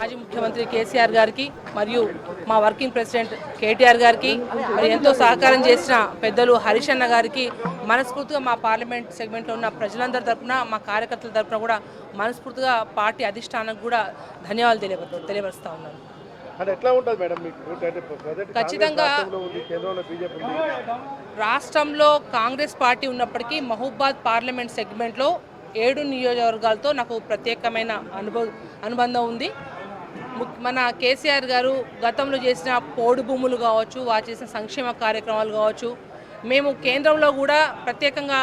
మాజీ ముఖ్యమంత్రి కేసీఆర్ గారికి మరియు మా వర్కింగ్ ప్రెసిడెంట్ కేటీఆర్ గారికి మరి ఎంతో సహకారం చేసిన పెద్దలు హరీష్ అన్న గారికి మనస్ఫూర్తిగా మా పార్లమెంట్ సెగ్మెంట్లో ఉన్న ప్రజలందరి తరపున మా కార్యకర్తల తరపున కూడా మనస్ఫూర్తిగా పార్టీ అధిష్టానానికి కూడా ధన్యవాదాలు తెలియపరుస్తూ ఉన్నాను. ఖచ్చితంగా రాష్ట్రంలో కాంగ్రెస్ పార్టీ ఉన్నప్పటికీ మహబూబాద్ పార్లమెంట్ సెగ్మెంట్లో 7 నియోజకవర్గాలతో నాకు ప్రత్యేకమైన అనుబంధం ఉంది. మన కేసీఆర్ గారు గతంలో చేసిన పోడు భూములు కావచ్చు, వారు చేసిన సంక్షేమ కార్యక్రమాలు కావచ్చు, మేము కేంద్రంలో కూడా ప్రత్యేకంగా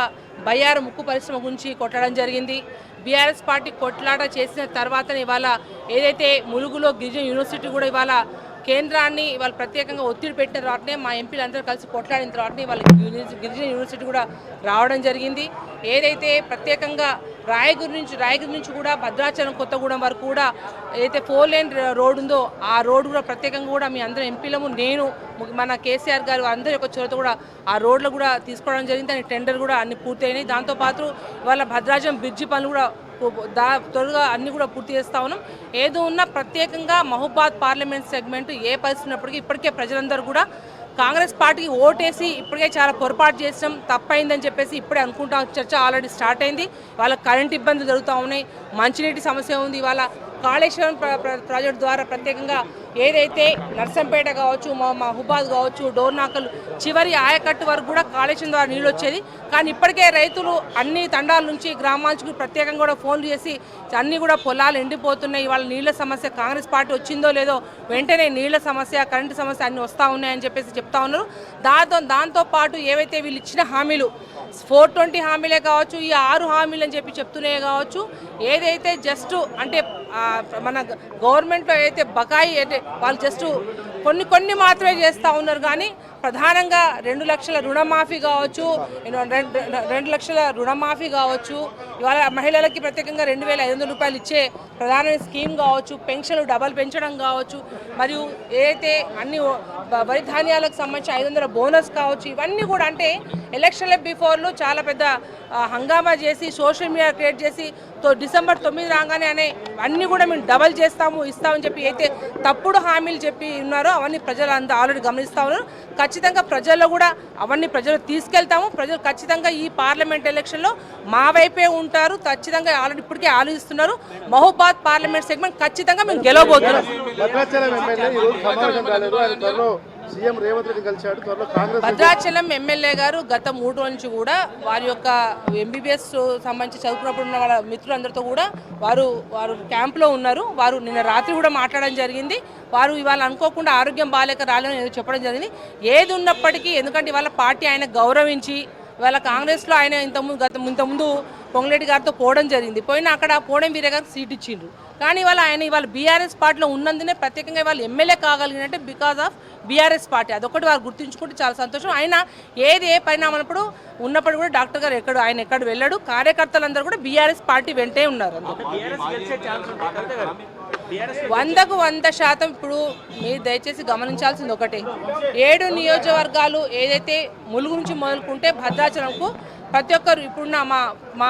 బయ్యారు ముక్కు పరిశ్రమ గురించి కొట్టడం జరిగింది. బీఆర్ఎస్ పార్టీ కొట్లాట చేసిన తర్వాతనే ఇవాళ ఏదైతే ములుగులో గిరిజన యూనివర్సిటీ కూడా ఇవాళ కేంద్రాన్ని ఇవాళ ప్రత్యేకంగా ఒత్తిడి పెట్టిన తర్వాతనే మా ఎంపీలు అందరూ కలిసి కొట్లాడిన తర్వాతనే వాళ్ళ గిరిజన యూనివర్సిటీ కూడా రావడం జరిగింది. ఏదైతే ప్రత్యేకంగా రాయగిరి నుంచి కూడా భద్రాచలం కొత్తగూడెం వరకు కూడా ఏదైతే 4 లేన్ రోడ్ ఉందో ఆ రోడ్డు కూడా ప్రత్యేకంగా కూడా మీ అందరం ఎంపీలము నేను మన కేసీఆర్ గారు అందరి యొక్క చొరవతో కూడా ఆ రోడ్లు కూడా తీసుకోవడం జరిగింది. దాని టెండర్ కూడా అన్ని పూర్తయినాయి. దాంతోపాటు ఇవాళ భద్రాచలం బ్రిడ్జి పనులు కూడా త్వరగా అన్ని కూడా పూర్తి చేస్తూ ఉన్నాం. ఏదో ఉన్నా ప్రత్యేకంగా మహబూబాద్ పార్లమెంట్ సెగ్మెంట్ ఏ పరిస్థితి ఉన్నప్పటికీ ఇప్పటికే ప్రజలందరూ కూడా కాంగ్రెస్ పార్టీకి ఓటేసి ఇప్పటికే చాలా పొరపాటు చేసాం, తప్పైందని చెప్పేసి ఇప్పుడే అనుకుంటాం. చర్చ ఆల్రెడీ స్టార్ట్ అయింది. వాళ్ళ కరెంట్ ఇబ్బందులు జరుగుతూ ఉన్నాయి, మంచినీటి సమస్య ఉంది. వాళ్ళ కాళేశ్వరం ప్రాజెక్టు ద్వారా ప్రత్యేకంగా ఏదైతే నర్సంపేట కావచ్చు, మహబూబాద్ కావచ్చు, డోర్నాకల్ చివరి ఆయకట్టు వరకు కూడా కాళేశ్వరం ద్వారా నీళ్ళు వచ్చేది. కానీ ఇప్పటికే రైతులు అన్ని తండాల నుంచి గ్రామాల నుంచి ప్రత్యేకంగా కూడా ఫోన్లు చేసి అన్నీ కూడా పొలాలు ఎండిపోతున్నాయి, వాళ్ళ నీళ్ళ సమస్య కాంగ్రెస్ పార్టీ వచ్చిందో లేదో వెంటనే నీళ్ళ సమస్య, కరెంటు సమస్య అన్నీ వస్తూ ఉన్నాయని చెప్పేసి చెప్తా ఉన్నారు. దాంతోపాటు ఏవైతే వీళ్ళు ఇచ్చిన హామీలు 420 హామీలే కావచ్చు, ఈ 6 హామీలు అని చెప్పి చెప్తూనే కావచ్చు, ఏదైతే జస్ట్ అంటే మన గవర్నమెంట్లో ఏదైతే బకాయి అయితే వాళ్ళు జస్ట్ కొన్ని మాత్రమే చేస్తూ ఉన్నారు. కానీ ప్రధానంగా 2 లక్షల రుణమాఫీ కావచ్చు, 2 లక్షల రుణమాఫీ కావచ్చు, ఇవాళ మహిళలకి ప్రత్యేకంగా 2,500 రూపాయలు ఇచ్చే ప్రధానమైన స్కీమ్ కావచ్చు, పెన్షన్లు డబల్ పెంచడం కావచ్చు, మరియు ఏదైతే అన్ని వరి ధాన్యాలకు సంబంధించి 500 బోనస్ కావచ్చు, ఇవన్నీ కూడా అంటే ఎలక్షన్ల బిఫోర్లు చాలా పెద్ద హంగామా చేసి సోషల్ మీడియా క్రియేట్ చేసి డిసెంబర్ 9 రాగానే అన్నీ కూడా మేము డబల్ ఇస్తామని చెప్పి అయితే తప్పుడు హామీలు చెప్పి ఉన్నారో అవన్నీ ప్రజలు అంతా ఆల్రెడీ గమనిస్తూ ఉన్నారు. ఖచ్చితంగా ప్రజల్లో కూడా అవన్నీ ప్రజలు తీసుకెళ్తాము. ప్రజలు ఖచ్చితంగా ఈ పార్లమెంట్ ఎలక్షన్లో మా వైపే ఉంటారు. ఖచ్చితంగా ఆల్రెడీ ఇప్పటికే ఆలోచిస్తున్నారు. మహబూబాద్ పార్లమెంట్ సెగ్మెంట్ ఖచ్చితంగా మేము గెలవబోతున్నాం. భద్రాచలం ఎమ్మెల్యే గారు గత 3 రోజుల నుంచి కూడా వారి యొక్క ఎంబీబీఎస్ సంబంధించి చదువుకున్నప్పుడు ఉన్న వాళ్ళ మిత్రులందరితో కూడా వారు క్యాంప్లో ఉన్నారు. వారు నిన్న రాత్రి కూడా మాట్లాడడం జరిగింది. వారు ఇవాళ అనుకోకుండా ఆరోగ్యం బాగాలేక రాలేదని ఏదో చెప్పడం జరిగింది. ఏది ఉన్నప్పటికీ ఎందుకంటే ఇవాళ పార్టీ ఆయన గౌరవించి ఇవాళ కాంగ్రెస్లో ఆయన ఇంతకుముందు పొంగులేటి గారితో పోవడం జరిగింది. పోయినా అక్కడ పోవడం వీరే గారికి సీట్ ఇచ్చిండ్రు. కానీ ఇవాళ బీఆర్ఎస్ పార్టీలో ఉన్నందునే ప్రత్యేకంగా ఇవాళ ఎమ్మెల్యే కాగలిగినట్టే బికాజ్ ఆఫ్ బీఆర్ఎస్ పార్టీ. అదొకటి వారు గుర్తుంచుకుంటే చాలా సంతోషం. ఆయన ఏ పరిణామప్పుడు ఉన్నప్పుడు కూడా డాక్టర్ గారు ఆయన ఎక్కడ వెళ్ళాడు. కార్యకర్తలందరూ కూడా బీఆర్ఎస్ పార్టీ వెంటే ఉన్నారు. 100కు 100% ఇప్పుడు మీరు దయచేసి గమనించాల్సింది ఒకటే, 7 నియోజకవర్గాలు ఏదైతే ములుగు నుంచి మొదలుకుంటే భద్రాచలంకు ప్రతి ఒక్కరు ఇప్పుడున్న మా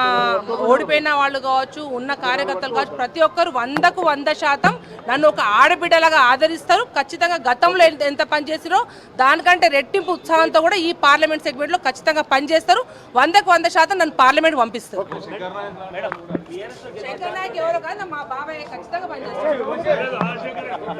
ఓడిపోయిన వాళ్ళు కావచ్చు, ఉన్న కార్యకర్తలు కావచ్చు, ప్రతి ఒక్కరు 100కు 100% నన్ను ఒక ఆడబిడ్డలాగా ఆదరిస్తారు. ఖచ్చితంగా గతంలో ఎంత పనిచేస్తారో దానికంటే రెట్టింపు ఉత్సాహంతో కూడా ఈ పార్లమెంట్ సెగ్మెంట్లో ఖచ్చితంగా పనిచేస్తారు. 100కు 100% నన్ను పార్లమెంట్ పంపిస్తారు. శంకర్ నాయక్ ఎవరో కాదు, మా బాబాయ్ ఖచ్చితంగా పనిచేస్తారు.